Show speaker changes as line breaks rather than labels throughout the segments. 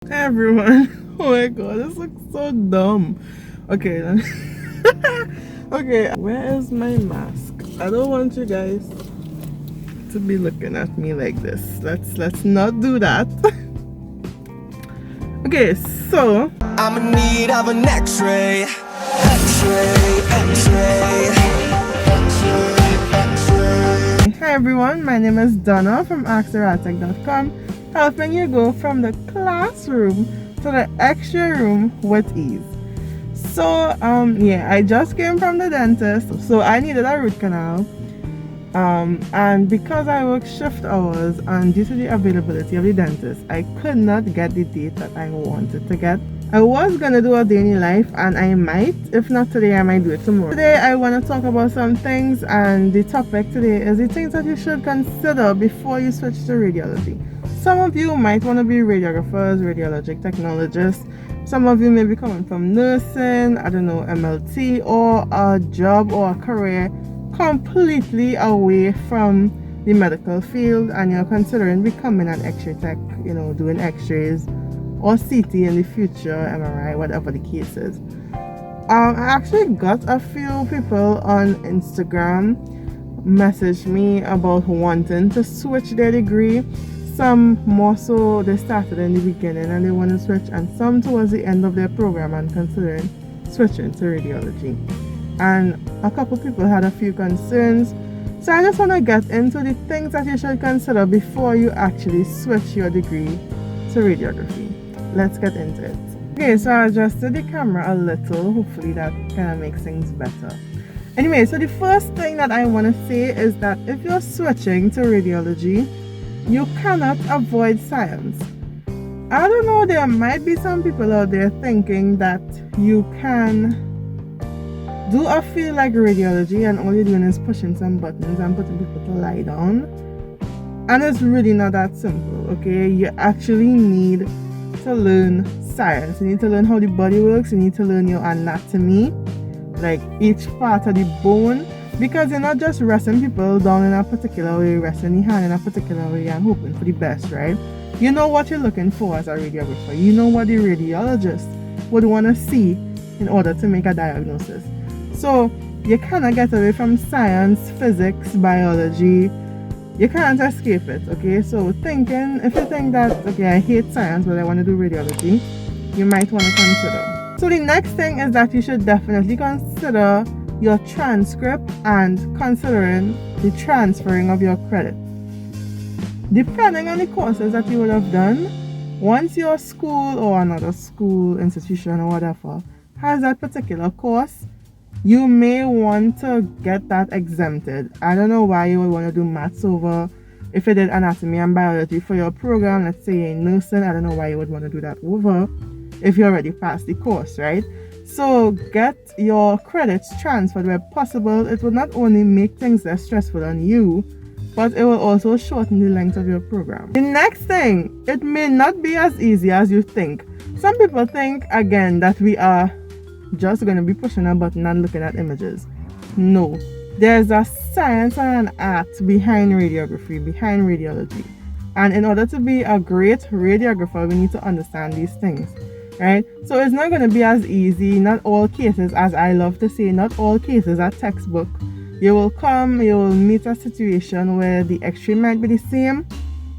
Hi everyone. Oh my god, this looks so dumb. Okay, okay, where is my mask? I don't want you guys to be looking at me like this. Let's not do that. Okay, so
I'm in need of an X-ray, X-ray, X-ray, X-ray.
hi everyone, my name is Donna from radiology.com, helping you go from the classroom to the extra room with ease. So yeah, I just came from the dentist, so I needed a root canal. And because I work shift hours and due to the availability of the dentist, I could not get the date that I wanted to get. I was gonna do a daily life, and I might, if not today, I might do it tomorrow. Today I want to talk about some things, and the topic today is the things that you should consider before you switch to radiology. Some of you might want to be radiographers, radiologic technologists. Some of you may be coming from nursing, I don't know, MLT, or a job or a career completely away from the medical field, and you're considering becoming an X-ray tech, you know, doing X-rays or CT in the future, MRI, whatever the case is. I actually got a few people on Instagram message me about wanting to switch their degree. Some more so they started in the beginning and they want to switch, and some towards the end of their program and considering switching to radiology. And a couple people had a few concerns, so I just want to get into the things that you should consider before you actually switch your degree to radiography. Let's get into it. Okay, so I adjusted the camera a little, hopefully that kind of makes things better. Anyway, so the first thing that I want to say is that if you're switching to radiology, you cannot avoid science. I don't know, there might be some people out there thinking that you can do a field like radiology and all you're doing is pushing some buttons and putting people to lie down, and it's really not that simple. Okay, you actually need to learn science. You need to learn how the body works. You need to learn your anatomy, like each part of the bone, because you're not just resting people down in a particular way, resting the hand in a particular way and hoping for the best, right? You know what you're looking for as a radiographer. You know what the radiologist would want to see in order to make a diagnosis. So you cannot get away from science, physics, biology. You can't escape it, okay? So if you think that, okay, I hate science but I want to do radiology, you might want to consider. So the next thing is that you should definitely consider your transcript and considering the transferring of your credit. Depending on the courses that you would have done, once your school or another school, institution or whatever has that particular course, you may want to get that exempted. I don't know why you would want to do maths over. If you did anatomy and biology for your program, let's say in nursing, I don't know why you would want to do that over if you already passed the course, right? So get your credits transferred where possible. It will not only make things less stressful on you, but it will also shorten the length of your program. The next thing, it may not be as easy as you think. Some people think, again, that we are just going to be pushing a button and looking at images. No, there's a science and an art behind radiography, behind radiology. And in order to be a great radiographer, we need to understand these things, right? So it's not going to be as easy. Not all cases, as I love to say, not all cases are textbook. You will meet a situation where the x-ray might be the same,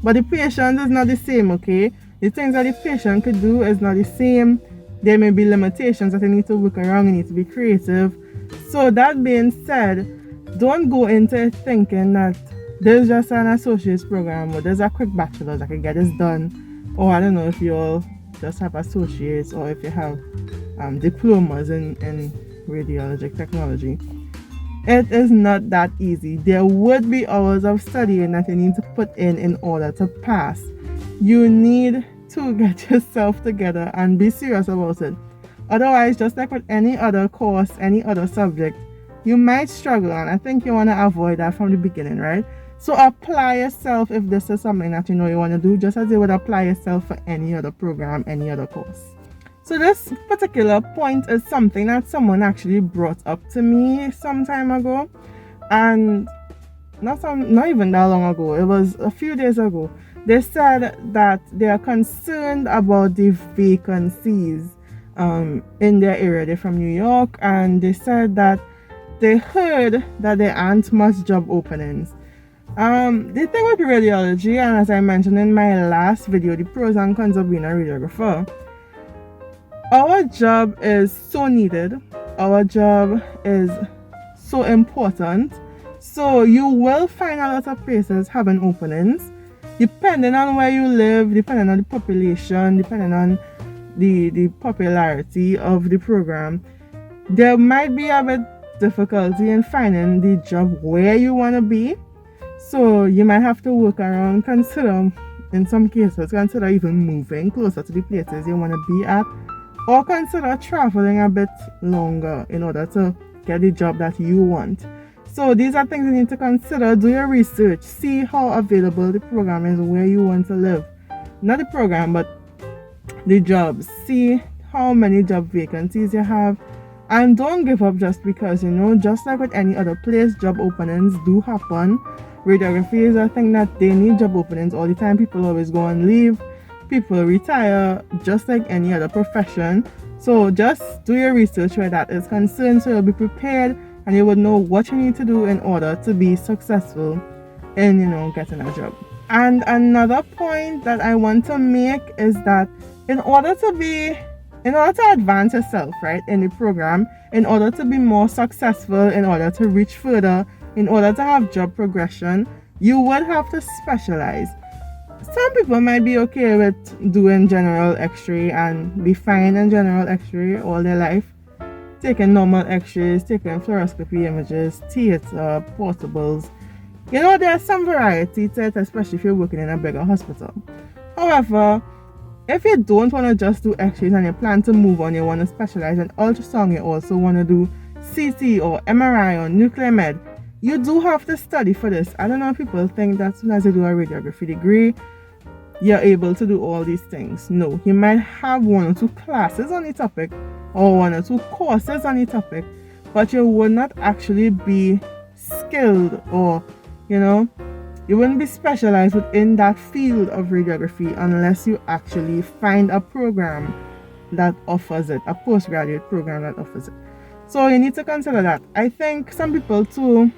but the patient is not the same, okay? The things that the patient could do is not the same. There may be limitations that you need to work around, you need to be creative. So that being said, don't go into it thinking that there's just an associate's program or there's a quick bachelor's that can get this done. Or I don't know if you all just have associates or if you have diplomas in radiologic technology. It is not that easy. There would be hours of studying that you need to put in order to pass. You need to get yourself together and be serious about it. Otherwise, just like with any other course, any other subject, you might struggle, and I think you want to avoid that from the beginning, right? So apply yourself if this is something that you know you want to do, just as you would apply yourself for any other program, any other course. So this particular point is something that someone actually brought up to me some time ago, and not even that long ago. It was a few days ago. They said that they are concerned about the vacancies in their area. They're from New York, and they said that they heard that there aren't much job openings. The thing with radiology, and as I mentioned in my last video, the pros and cons of being a radiographer, our job is so needed, our job is so important. So you will find a lot of places having openings, depending on where you live, depending on the population, depending on the popularity of the program. There might be a bit difficulty in finding the job where you want to be. So you might have to work around, in some cases, consider even moving closer to the places you want to be at, or consider traveling a bit longer in order to get the job that you want. So these are things you need to consider. Do your research, see how available the program is where you want to live. Not the program, but the jobs. See how many job vacancies you have, and don't give up just because, just like with any other place, job openings do happen. Radiography is a thing that they need job openings all the time. People always go on leave, people retire, just like any other profession. So just do your research where that is concerned, so you'll be prepared and you would know what you need to do in order to be successful in getting a job. And another point that I want to make is that in order to advance yourself, right, in the program, in order to be more successful, in order to reach further, in order to have job progression, you would have to specialize. Some people might be okay with doing general x-ray and be fine in general x-ray all their life, taking normal x-rays, taking fluoroscopy images, theater, portables. There's some variety to it, especially if you're working in a bigger hospital. However, if you don't want to just do x-rays and you plan to move on, you want to specialize in ultrasound, you also want to do CT or MRI or nuclear med, you do have to study for this. I don't know if people think that as soon as you do a radiography degree, you're able to do all these things. No, you might have 1 or 2 classes on the topic or 1 or 2 courses on the topic, but you would not actually be skilled, or you wouldn't be specialized within that field of radiography unless you actually find a program that offers it, a postgraduate program that offers it. So you need to consider that. I think some people too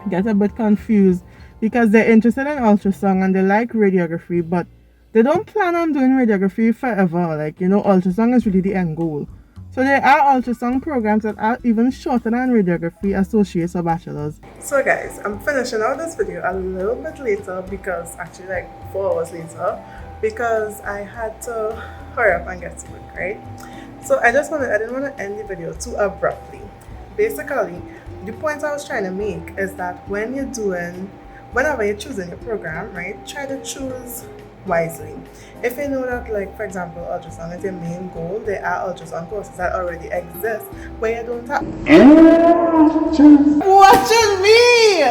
get a bit confused because they're interested in ultrasound and they like radiography, but they don't plan on doing radiography forever. Ultrasound is really the end goal. So there are ultrasound programs that are even shorter than radiography, associates or bachelors. So guys, I'm finishing out this video a little bit later, because actually like 4 hours later, because I had to hurry up and get to work, right? So I didn't want to end the video too abruptly. Basically, the point I was trying to make is that whenever you're choosing your program, right, try to choose wisely. If you know that, like, for example, ultrasound is your main goal, there are ultrasound courses that already exist where you don't have... Watching me!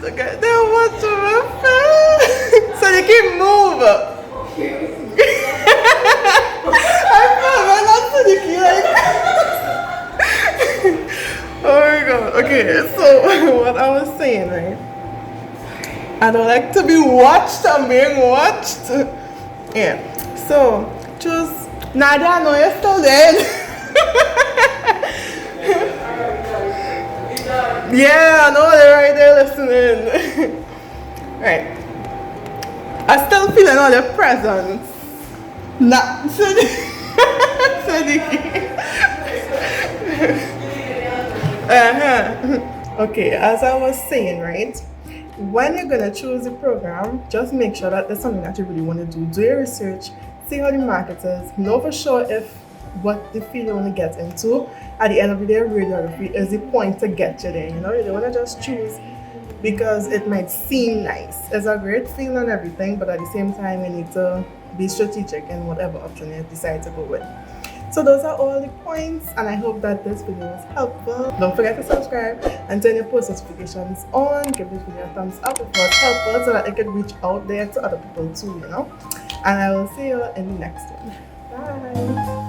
Look at them watching my face! So they can move! I'm not finicky, oh my god. Okay, so what I was saying, right? I don't like to be watched. I'm being watched. Yeah. So choose. Nadia, I know you're still there. Yeah, I know they're right there listening. Right. I still feeling all their presence. Not Okay, as I was saying, right, when you're gonna choose a program, just make sure that there's something that you really want to do. Do your research, see how the market is, know for sure if what the field you want to get into. At the end of the day, radiography is the point to get you there. You don't want to just choose because it might seem nice. It's a great field and everything, but at the same time, you need to be strategic in whatever option you decide to go with. So those are all the points, and I hope that this video was helpful. Don't forget to subscribe and turn your post notifications on. Give this video a thumbs up if it was helpful, so that it can reach out there to other people too, And I will see you in the next one. Bye!